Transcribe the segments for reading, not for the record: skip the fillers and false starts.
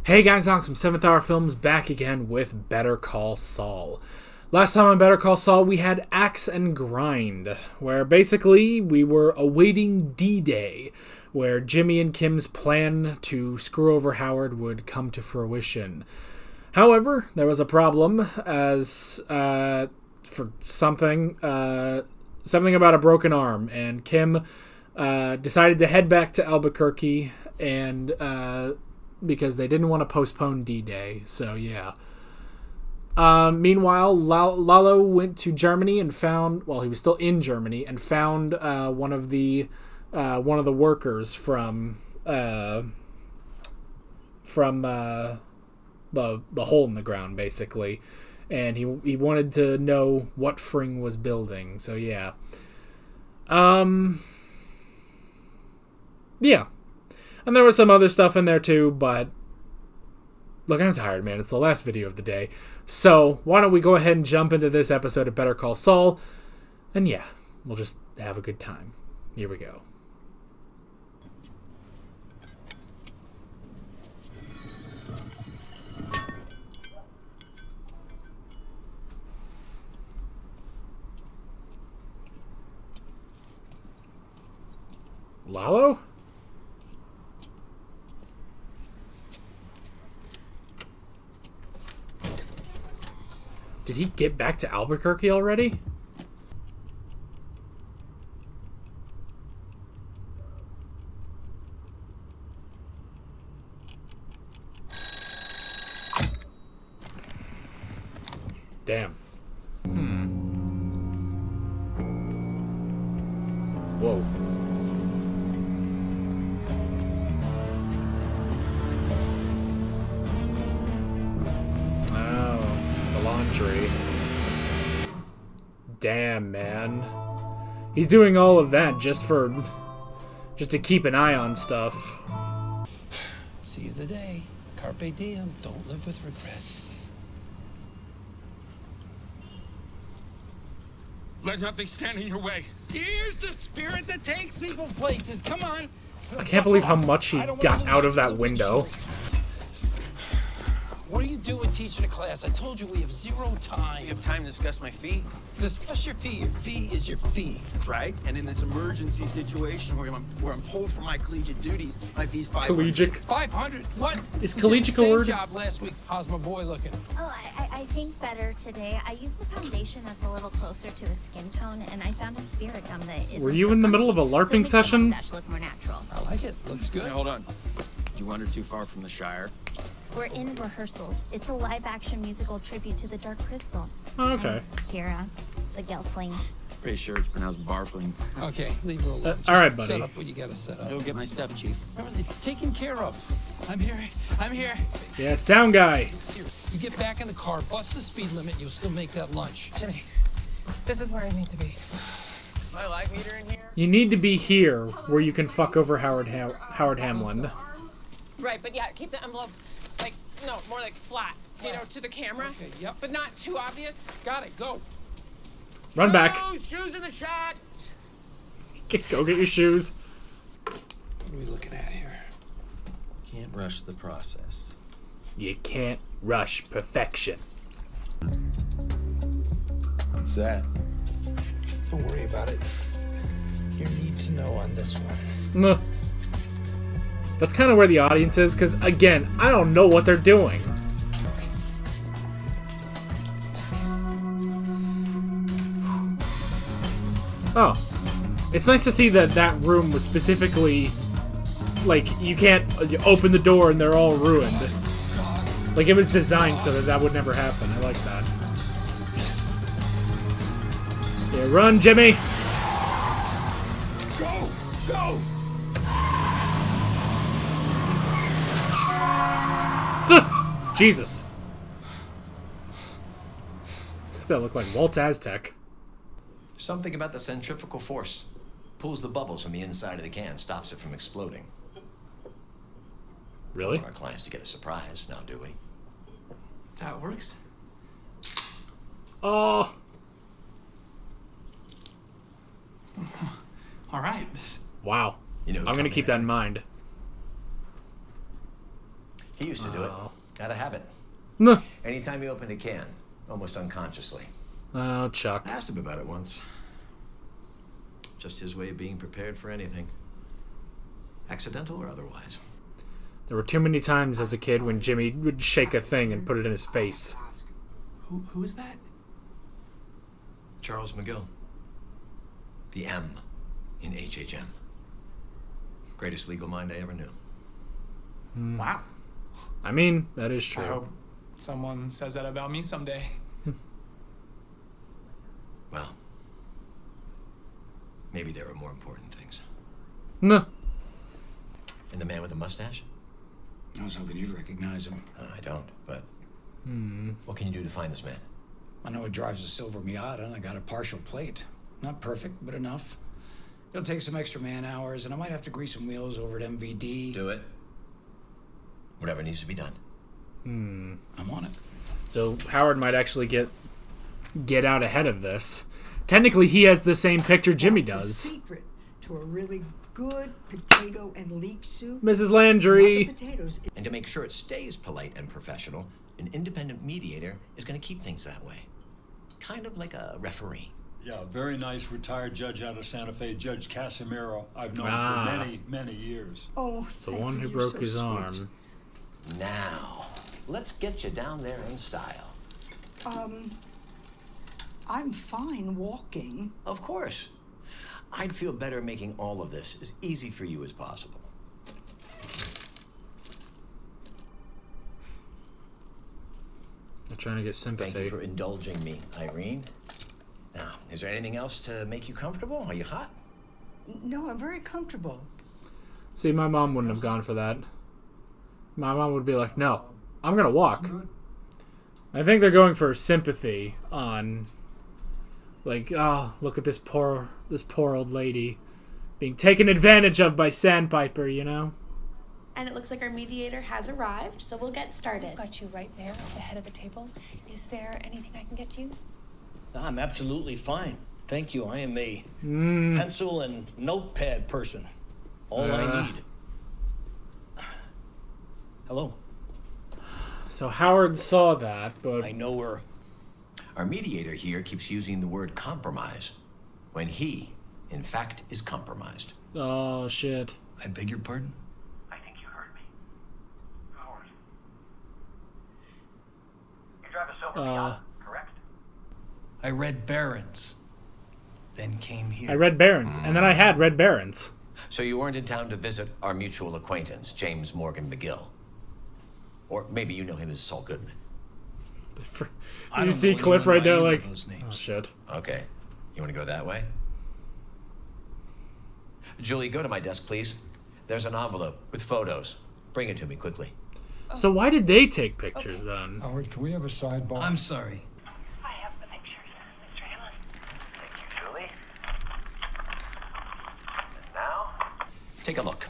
Hey guys, Alex from 7th Hour Films back again with Better Call Saul. Last time on Better Call Saul, we had Axe and Grind, where basically we were awaiting D-Day, where Jimmy and Kim's plan to screw over Howard would come to fruition. However, there was a problem as for something about a broken arm, and Kim decided to head back to Albuquerque and because they didn't want to postpone D-Day. So yeah. Meanwhile, Lalo went to Germany and found, well, he was still in Germany, and found one of the workers from the hole in the ground, basically, and he wanted to know what Fring was building. So yeah. Yeah. And there was some other stuff in there too, but look, I'm tired, man. It's the last video of the day. So why don't we go ahead and jump into this episode of Better Call Saul? And yeah, we'll just have a good time. Here we go. Lalo? Did he get back to Albuquerque already? Damn. Whoa. Laundry. Damn, man. He's doing all of that just to keep an eye on stuff. Seize the day. Carpe diem. Don't live with regret. Let nothing stand in your way. Here's the spirit that takes people places. Come on. I can't believe how much he got out of that window. What are you doing teaching a class? I told you we have zero time. You have time to discuss my fee? Discuss your fee. Your fee is your fee. That's right. And in this emergency situation where I'm pulled from my collegiate duties, my fee's $500. Collegiate? 500? What? Is collegiate a word? Same job last week. How's my boy looking? Oh, I think better today. I used a foundation that's a little closer to his skin tone, and I found a spirit gum that isn't. Were you in the middle of a LARPing session? Look more natural. I like it. Looks good. Hey, hold on. Did you wander too far from the Shire? We're in rehearsals. It's a live-action musical tribute to the Dark Crystal. Oh, okay. And Kira, the Gelfling. Pretty sure it's pronounced Barfling. Okay, leave her alone. All right, buddy. Set up what you gotta set up. Go get my stuff, Chief. Remember, it's taken care of. I'm here. I'm here. Yeah, sound guy. Here, you get back in the car, bust the speed limit, you'll still make that lunch. Jimmy, this is where I need to be. My light meter in here? You need to be here where you can fuck over Howard Hamlin. Right, but yeah, keep the envelope, like, no, more like flat, you know, to the camera. Okay, yep. But not too obvious. Got it, go. Run back. Shoes in the shot! Go get your shoes. What are we looking at here? Can't rush the process. You can't rush perfection. What's that? Don't worry about it. You need to know on this one. Nah. That's kind of where the audience is, because, again, I don't know what they're doing. Oh. It's nice to see that room was specifically, like, you can't open the door and they're all ruined. Like, it was designed so that would never happen. I like that. Yeah, run, Jimmy! Go! Go! Jesus. That looked like Walt's Aztec. Something about the centrifugal force. Pulls the bubbles from the inside of the can, stops it from exploding. Really? We don't want our clients to get a surprise, now do we? That works. Oh. All right. Wow. You know who I'm going to taught me keep that in mind. He used to do it. Had a habit. Nuh. Anytime he opened a can, almost unconsciously. Oh, Chuck. I asked him about it once. Just his way of being prepared for anything. Accidental or otherwise. There were too many times as a kid when Jimmy would shake a thing and put it in his face. Who is that? Charles McGill. The M in HHM. Greatest legal mind I ever knew. Wow. I mean, that is I true. hope someone says that about me someday. Well, maybe there are more important things. Nuh. And the man with the mustache? I was hoping you'd recognize him. I don't, but... What can you do to find this man? I know he drives a silver Miata, and I got a partial plate. Not perfect, but enough. It'll take some extra man hours, and I might have to grease some wheels over at MVD. Do it. Whatever needs to be done. I'm on it. So Howard might actually get out ahead of this. Technically, he has the same picture Jimmy The does. secret to a really good potato and leek soup. Mrs. Not the Landry. potatoes. And to make sure it stays polite and professional, an independent mediator is going to keep things that way. Kind of like a referee. Yeah, very nice retired judge out of Santa Fe, Judge Casimiro. I've known Ah. for many, many years. Oh, The thank one you, who you're broke so his sweet. arm. Now, let's get you down there in style. I'm fine walking. Of course. I'd feel better making all of this as easy for you as possible. I'm trying to get Thank you sympathy. for indulging me, Irene. Now, is there anything else to make you comfortable? Are you hot? No, I'm very comfortable. See, my mom wouldn't have gone for that. My mom would be like, no, I'm going to walk. I think they're going for sympathy on, like, oh, look at this poor old lady being taken advantage of by Sandpiper, you know? And it looks like our mediator has arrived, so we'll get started. Got you right there at the head of the table. Is there anything I can get you? I'm absolutely fine. Thank you. I am a Mm. pencil and notepad person. All I need. Hello. So Howard saw that, but I know we're... Our mediator here keeps using the word compromise, when he, in fact, is compromised. oh shit. I beg your pardon? I think you heard me. Howard. You drive a silver Miata, correct? I read Barron's, then came here. I read Barron's, and then I had Red Barron's. So you weren't in town to visit our mutual acquaintance, James Morgan McGill. Or maybe you know him as Saul Goodman. I You don't see know Cliff anyone right by there either like, of those names. oh shit. Okay. You want to go that way? Julie, go to my desk, please. There's an envelope with photos. Bring it to me quickly. So why did they take pictures then? Howard, can we have a sidebar? I'm sorry. I have the pictures, Mr. Hammond. Thank you, Julie. And now? Take a look.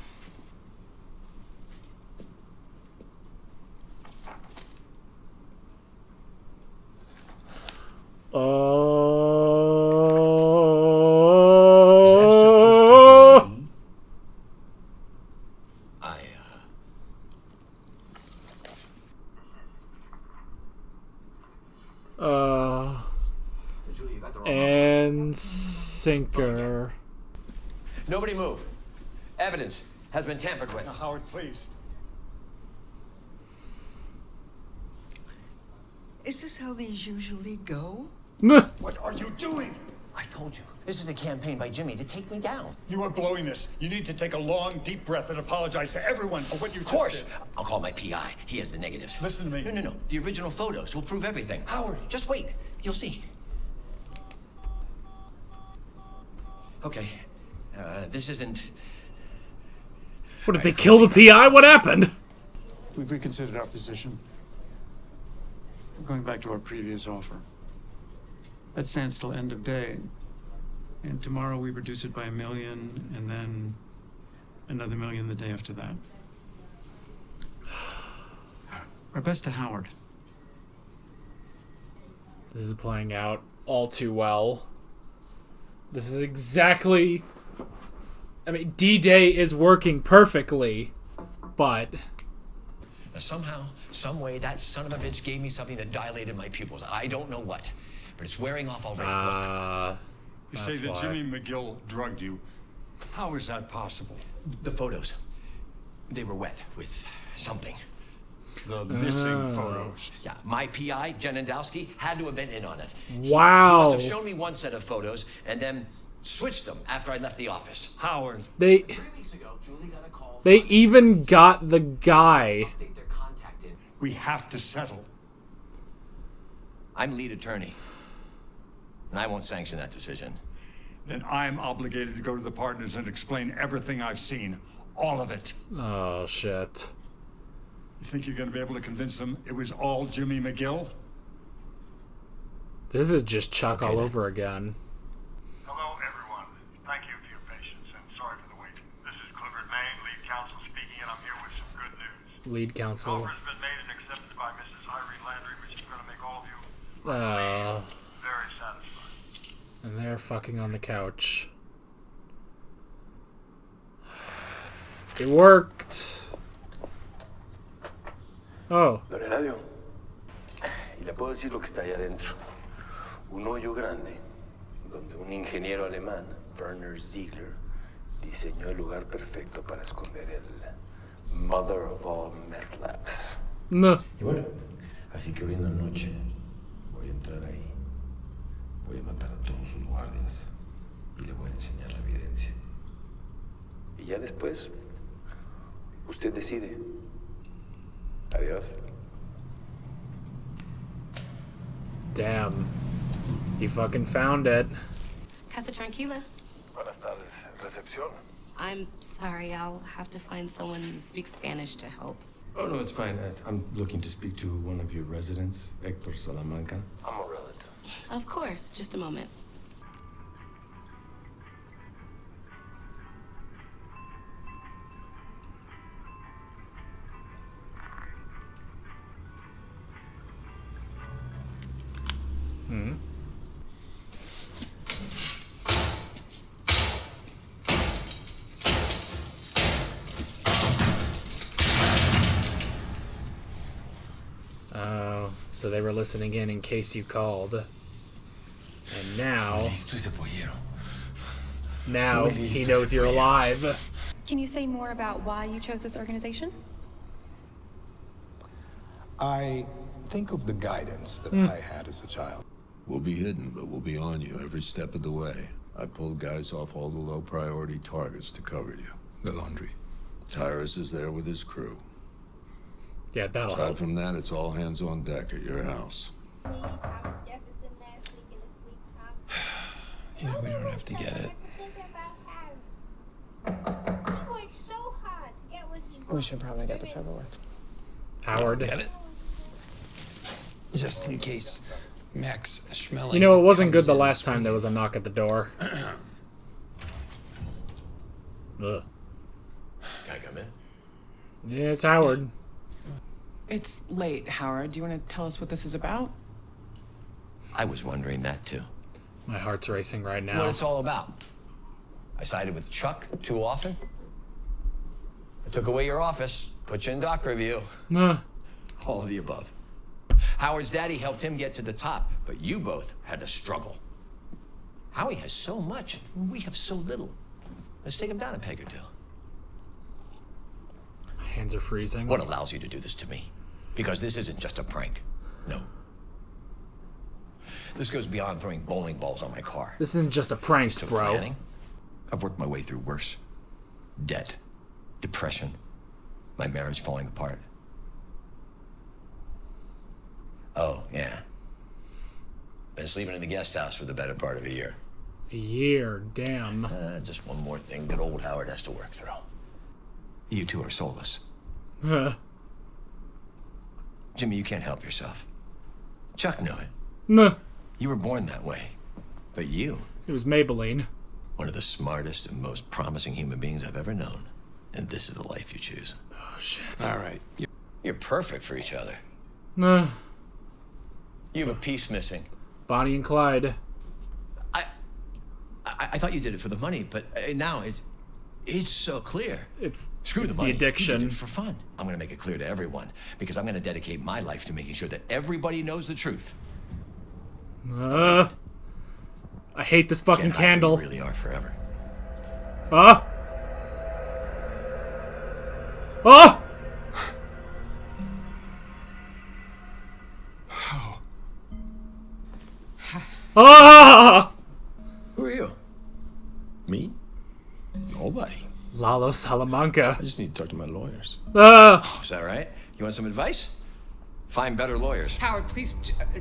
Oh. I, Julie, you got the wrong And sinker. Nobody move. Evidence has been tampered with. Now, Howard, please. Is this how these usually go? What are you doing? I told you, this is a campaign by Jimmy to take me down. You are blowing this. You need to take a long, deep breath and apologize to everyone for what you Of just course. did. I'll call my PI. He has the negatives. Listen to me. No. The original photos will prove everything. Howard. Just wait. You'll see. Okay. This isn't... What, did they kill the PI? What happened? We've reconsidered our position. We're going back to our previous offer. That stands till end of day. And tomorrow we reduce it by 1 million, and then another 1 million the day after that. Our best to Howard. This is playing out all too well. This is exactly... I mean, D-Day is working perfectly, but... Now, somehow, some way, that son of a bitch gave me something that dilated my pupils. I don't know what, but it's wearing off already. You say that Jimmy McGill drugged you. How is that possible? The photos, they were wet with something. The missing photos. Yeah, my PI, Janendowski, had to have been in on it. Wow. He must have shown me one set of photos and then switched them after I left the office. Howard. 3 weeks ago, Julie got a call. They even got the guy. We have to settle. I'm lead attorney, and I won't sanction that decision. Then I'm obligated to go to the partners and explain everything I've seen. All of it. Oh, shit. You think you're going to be able to convince them it was all Jimmy McGill? This is just Chuck all over again. Hello, everyone. Thank you for your patience, and sorry for the wait. This is Clifford Maine, lead counsel speaking, and I'm here with some good news. Lead counsel. Offer has been made and accepted by Mrs. Irene Landry, which is going to make all of you very satisfied. And they're fucking on the couch. It worked. Oh. Don Eladio, y le puedo decir lo que está allá adentro. Un hoyo grande, donde un ingeniero alemán, Werner Ziegler, diseñó el lugar perfecto para esconder el mother of all meth labs. No. Y bueno, así que hoy en la noche voy a entrar ahí. Voy a matar a todos sus guardias y le voy a enseñar la evidencia. Y ya después, usted decide. Adiós. Damn. He fucking found it. Casa Tranquila. Buenas tardes. ¿Recepción? I'm sorry, I'll have to find someone who speaks Spanish to help. Oh, no, it's fine. I'm looking to speak to one of your residents, Hector Salamanca. I'm a relative. Of course, just a moment. Oh, so they were listening in case you called. And now he knows you're alive. Can you say more about why you chose this organization? I think of the guidance that I had as a child. We'll be hidden, but we'll be on you every step of the way. I pulled guys off all the low-priority targets to cover you. The laundry. Tyrus is there with his crew. Yeah, that'll Aside help. from that, it's all hands on deck at your house. You know, we don't have to get it. We should probably get this over with. Howard. Get it? Just in case Max Schmeling. You know, it wasn't good the last time there was a knock at the door. Ugh. Can I come in? Yeah, it's Howard. It's late, Howard. Do you want to tell us what this is about? I was wondering that too. My heart's racing right What now. it's all about. I sided with Chuck too often. I took away your office, put you in doc review. All of the above. Howard's daddy helped him get to the top, but you both had to struggle. Howie has so much, and we have so little. Let's take him down a peg or two. My hands are freezing. What allows you to do this to me? Because this isn't just a prank. No. This goes beyond throwing bowling balls on my car. This isn't just a prank, Took bro. planning. I've worked my way through worse. Debt, depression, my marriage falling apart. Oh, yeah. Been sleeping in the guest house for the better part of a year. A year, damn. Just one more thing good old Howard has to work through. You two are soulless. Jimmy, you can't help yourself. Chuck knew it. No. You were born that way. But you... It was Maybelline. One of the smartest and most promising human beings I've ever known. And this is the life you choose. Oh, shit. All right. You're perfect for each other. No. You have a piece missing. Bonnie and Clyde. I thought you did it for the money, but now It's so clear. It's Screw the money. addiction. We did it for fun. I'm going to make it clear to everyone because I'm going to dedicate my life to making sure that everybody knows the truth. I hate this fucking Ken, I know candle. you really are forever. Ah! Ah! Ah! Who are you? Me? Nobody. Lalo Salamanca. I just need to talk to my lawyers. Ah! Oh, is that right? You want some advice? Find better lawyers. Howard, please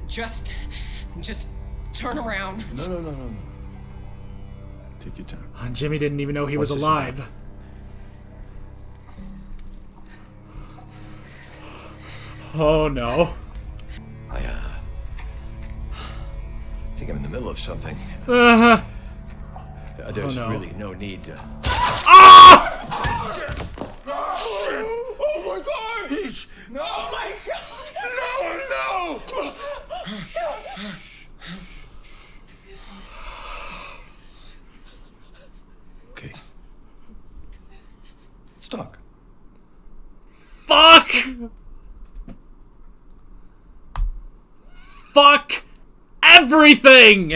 just turn around. No. Take your time. Jimmy didn't even know he was What's this alive. about? Oh no. I think I'm in the middle of something. Uh-huh. There's Oh, no. really no need to. Ah! Oh my god! No! Oh my god! No! Okay. Let's talk. Fuck! Fuck everything!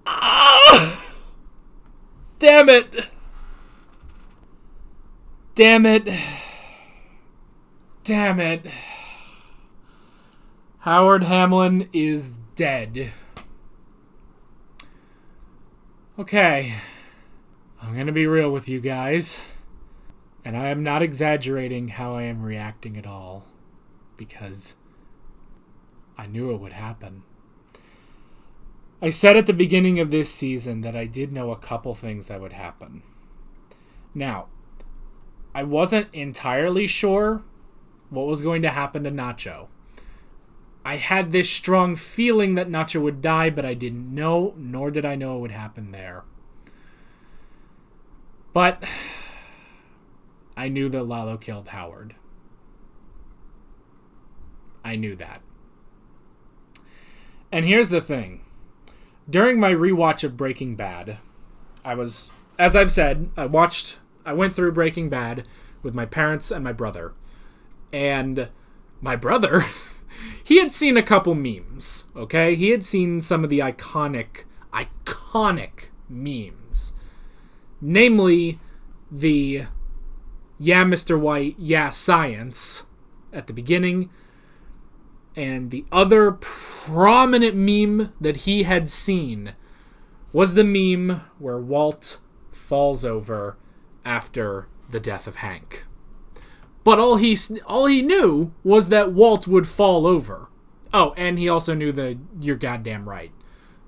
Ah! Damn it! Damn it. Damn it. Howard Hamlin is dead. Okay. I'm gonna be real with you guys. And I am not exaggerating how I am reacting at all. Because I knew it would happen. I said at the beginning of this season that I did know a couple things that would happen. Now, I wasn't entirely sure what was going to happen to Nacho. I had this strong feeling that Nacho would die, but I didn't know, nor did I know it would happen there. But I knew that Lalo killed Howard. I knew that. And here's the thing. During my rewatch of Breaking Bad, I was, as I've said, I went through Breaking Bad with my parents and my brother. And my brother, he had seen a couple memes, okay? He had seen some of the iconic memes. Namely, the "Yeah, Mr. White, yeah, science" at the beginning. And the other prominent meme that he had seen was the meme where Walt falls over after the death of Hank. But all he knew was that Walt would fall over. Oh, and he also knew the "You're goddamn right"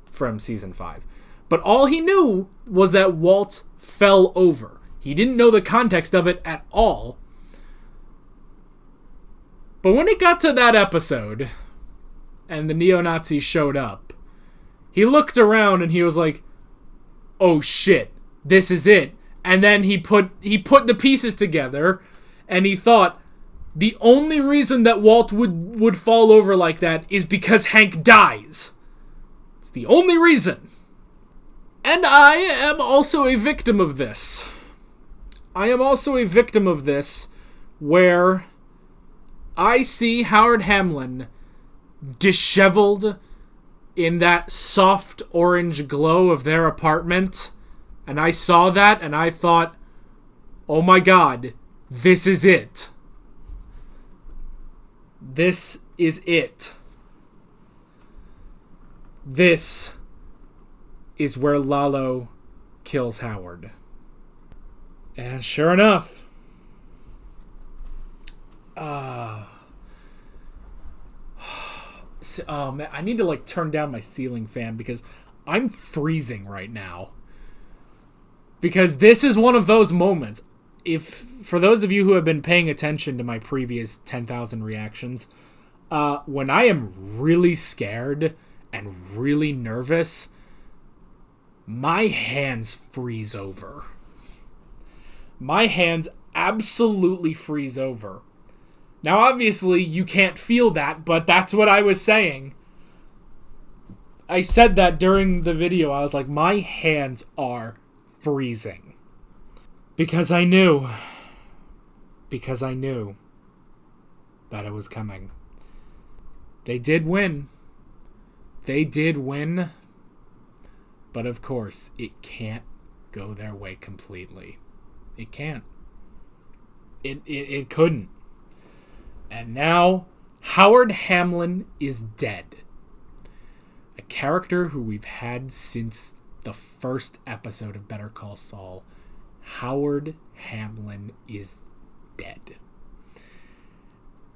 from season 5. But all he knew was that Walt fell over. He didn't know the context of it at all. But when it got to that episode, and the neo-Nazis showed up, he looked around and he was like, "Oh shit, this is it." And then he put the pieces together, and he thought, the only reason that Walt would fall over like that is because Hank dies. It's the only reason. And I am also a victim of this. Where I see Howard Hamlin disheveled in that soft orange glow of their apartment. And I saw that and I thought, oh my god, this is it. This is it. This is where Lalo kills Howard. And sure enough, oh man, I need to turn down my ceiling fan because I'm freezing right now. Because this is one of those moments. For those of you who have been paying attention to my previous 10,000 reactions, when I am really scared and really nervous, my hands freeze over. My hands absolutely freeze over. Now, obviously, you can't feel that, but that's what I was saying. I said that during the video. I was like, my hands are freezing. Because I knew that it was coming. They did win. But of course, it can't go their way completely. It can't. It couldn't. And now, Howard Hamlin is dead. A character who we've had since the first episode of Better Call Saul. Howard Hamlin is dead.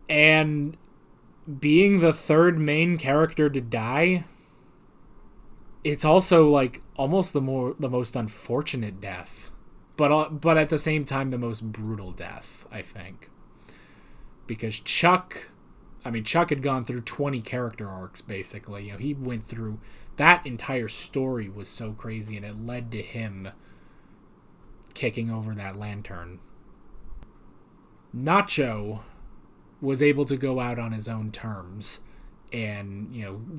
And being the third main character to die, it's also like almost the most unfortunate death, but at the same time the most brutal death, I think. Because Chuck had gone through 20 character arcs basically. He went through that entire story was so crazy, and it led to him kicking over that lantern. Nacho was able to go out on his own terms and,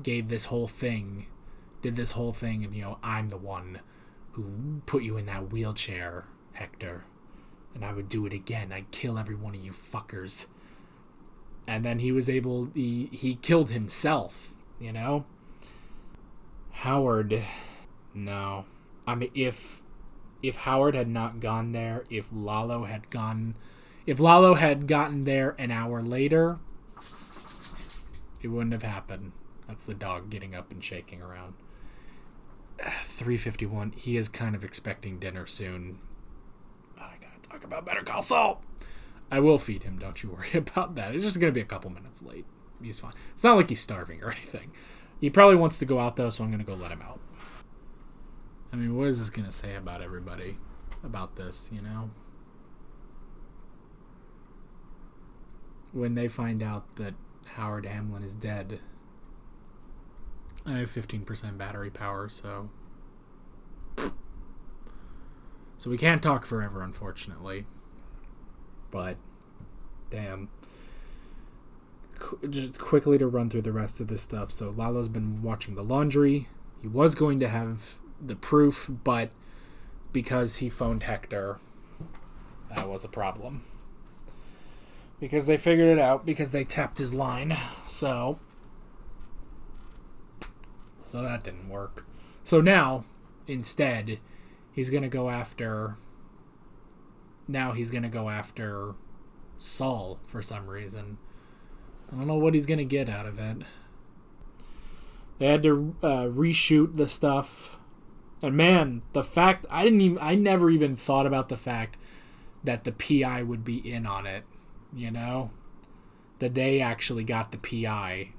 did this whole thing of, I'm the one who put you in that wheelchair, Hector, and I would do it again. I'd kill every one of you fuckers. And then he killed himself, Howard, no. I mean, if Howard had not gone there, if Lalo had gotten there an hour later, it wouldn't have happened. That's the dog getting up and shaking around. 3:51. He is kind of expecting dinner soon. But I gotta talk about Better Call Saul. I will feed him, don't you worry about that. It's just gonna be a couple minutes late. He's fine. It's not like he's starving or anything. He probably wants to go out though, so I'm gonna go let him out. I mean, what is this gonna say about everybody about this, When they find out that Howard Hamlin is dead. I have 15% battery power, so we can't talk forever, unfortunately. But, damn. Just quickly to run through the rest of this stuff. So, Lalo's been watching the laundry. He was going to have the proof, but because he phoned Hector, that was a problem. Because they figured it out, because they tapped his line. So that didn't work. So now, instead, he's going to go after Saul for some reason. I don't know what he's going to get out of it. They had to reshoot the stuff. And man, the fact, I never even thought about the fact that the PI would be in on it, That they actually got the PI.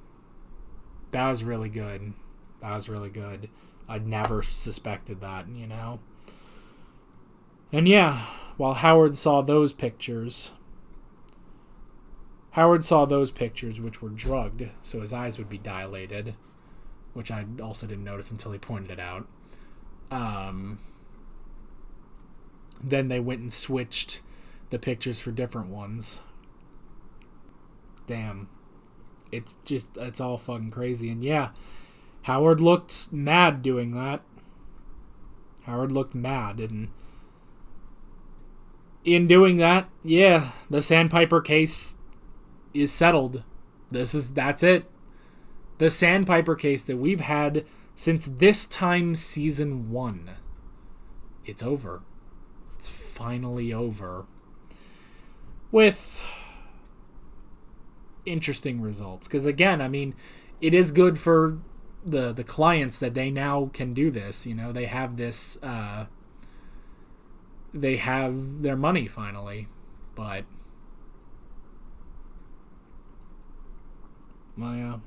That was really good. I'd never suspected that, And yeah, while Howard saw those pictures, which were drugged, so his eyes would be dilated, which I also didn't notice until he pointed it out. Then they went and switched the pictures for different ones. Damn. It's all fucking crazy. And yeah, Howard looked mad doing that. And in doing that, yeah, the Sandpiper case is settled. That's it. The Sandpiper case that we've had since this time season 1. It's over. It's finally over. With interesting results. Because again, I mean, it is good for the clients that they now can do this. They have this... they have their money finally. But... well, yeah.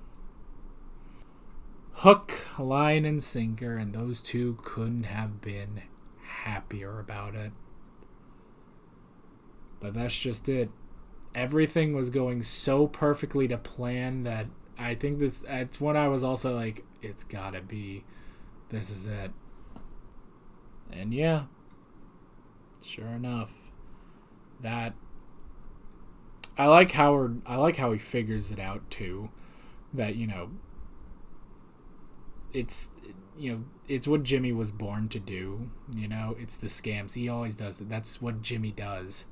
Hook, line, and sinker, and those two couldn't have been happier about it. But that's just it. Everything was going so perfectly to plan that I think that's when I was also like, it's gotta be. This is it. And yeah. Sure enough. That... I like how he figures it out too. That, it's it's what Jimmy was born to do. It's the scams. He always does it. That's what Jimmy does.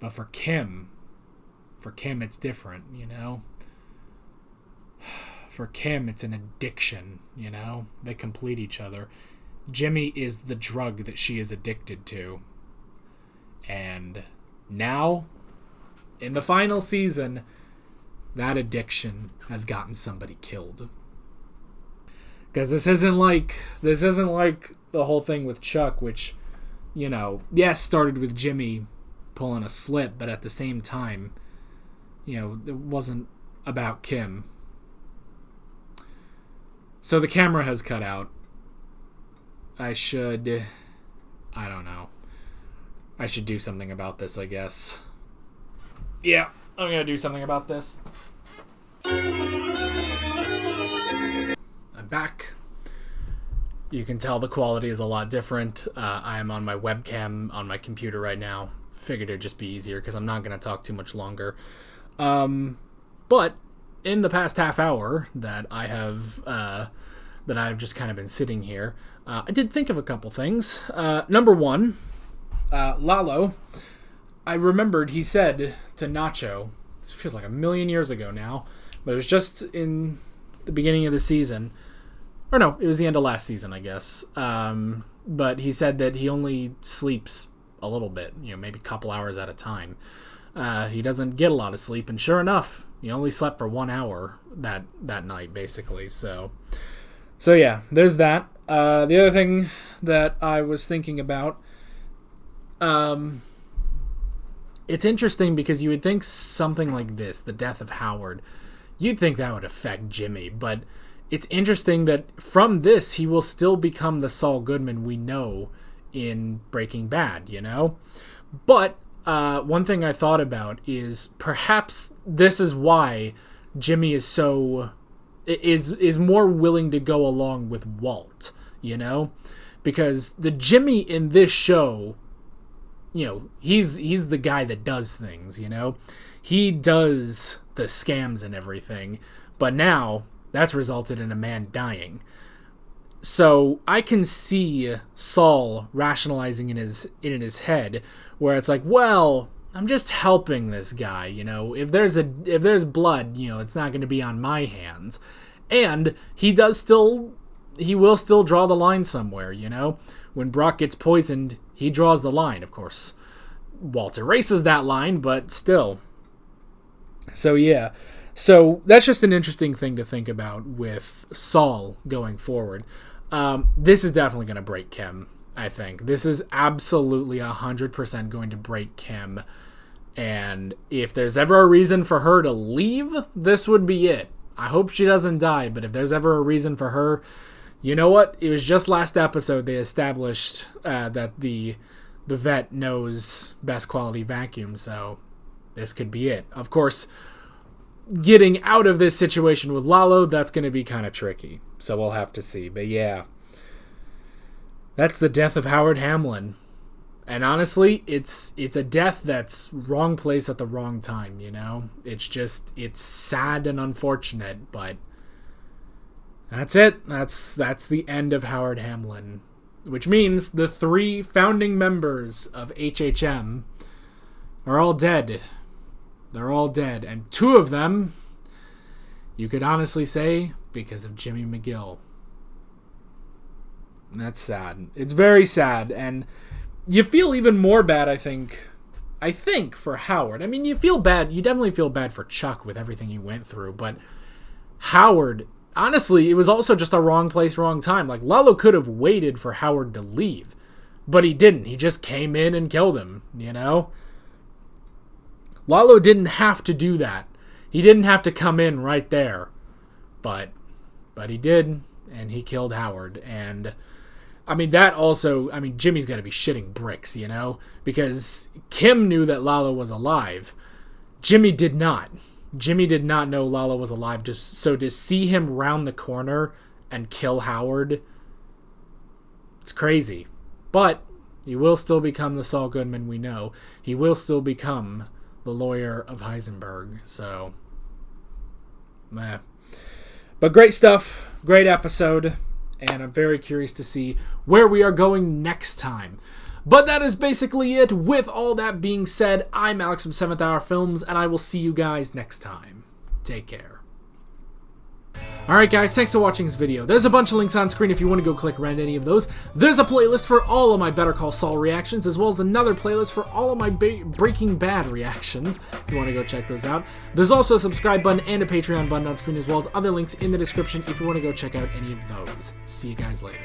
But for Kim, it's different. For Kim, it's an addiction. They complete each other. Jimmy is the drug that she is addicted to. And now, in the final season, that addiction has gotten somebody killed. Because this isn't like the whole thing with Chuck, which, yes, started with Jimmy pulling a slip, but at the same time, it wasn't about Kim. So the camera has cut out. I should do something about this, I guess. Yeah, I'm going to do something about this. I'm back. You can tell the quality is a lot different. I am on my webcam on my computer right now. Figured it'd just be easier because I'm not going to talk too much longer. But in the past half hour that I've just kind of been sitting here, I did think of a couple things. Number one, Lalo, I remembered he said to Nacho, this feels like a million years ago now, but it was just in the beginning of the season. Or no, it was the end of last season, I guess. But he said that he only sleeps a little bit, maybe a couple hours at a time. He doesn't get a lot of sleep, and sure enough, he only slept for 1 hour that night, basically. So yeah, there's that. The other thing that I was thinking about, it's interesting because you would think something like this, the death of Howard, you'd think that would affect Jimmy, but it's interesting that from this, he will still become the Saul Goodman we know in Breaking Bad, But one thing I thought about is perhaps this is why Jimmy is more willing to go along with Walt, because the Jimmy in this show, he's the guy that does things, he does the scams and everything, but now that's resulted in a man dying. So I can see Saul rationalizing in his head, where it's like, well, I'm just helping this guy, If there's blood, it's not going to be on my hands, and he will still draw the line somewhere, When Brock gets poisoned, he draws the line. Of course, Walt erases that line, but still. So yeah. So that's just an interesting thing to think about with Saul going forward. This is definitely going to break Kim, I think. This is absolutely 100% going to break Kim. And if there's ever a reason for her to leave, this would be it. I hope she doesn't die, but if there's ever a reason for her, you know what? It was just last episode they established that the vet knows best quality vacuum, so this could be it. Of course, getting out of this situation with Lalo, that's going to be kind of tricky. So we'll have to see. But yeah, that's the death of Howard Hamlin. And honestly, it's a death that's wrong place at the wrong time, It's sad and unfortunate, but that's it. That's the end of Howard Hamlin. Which means the 3 founding members of HHM are all dead. They're all dead. And 2 of them, you could honestly say, because of Jimmy McGill. That's sad. It's very sad. And you feel even more bad, I think, for Howard. I mean, you feel bad. You definitely feel bad for Chuck with everything he went through. But Howard, honestly, it was also just a wrong place, wrong time. Like, Lalo could have waited for Howard to leave. But he didn't. He just came in and killed him, Lalo didn't have to do that. He didn't have to come in right there. But he did, and he killed Howard. And, I mean, Jimmy's got to be shitting bricks, Because Kim knew that Lalo was alive. Jimmy did not. Jimmy did not know Lalo was alive. So to see him round the corner and kill Howard, it's crazy. But he will still become the Saul Goodman we know. He will still become the lawyer of Heisenberg. So, But great stuff, great episode, and I'm very curious to see where we are going next time. But that is basically it. With all that being said, I'm Alex from 7th Hour Films, and I will see you guys next time. Take care. Alright guys, thanks for watching this video. There's a bunch of links on screen if you want to go click around any of those. There's a playlist for all of my Better Call Saul reactions, as well as another playlist for all of my Breaking Bad reactions, if you want to go check those out. There's also a subscribe button and a Patreon button on screen, as well as other links in the description if you want to go check out any of those. See you guys later.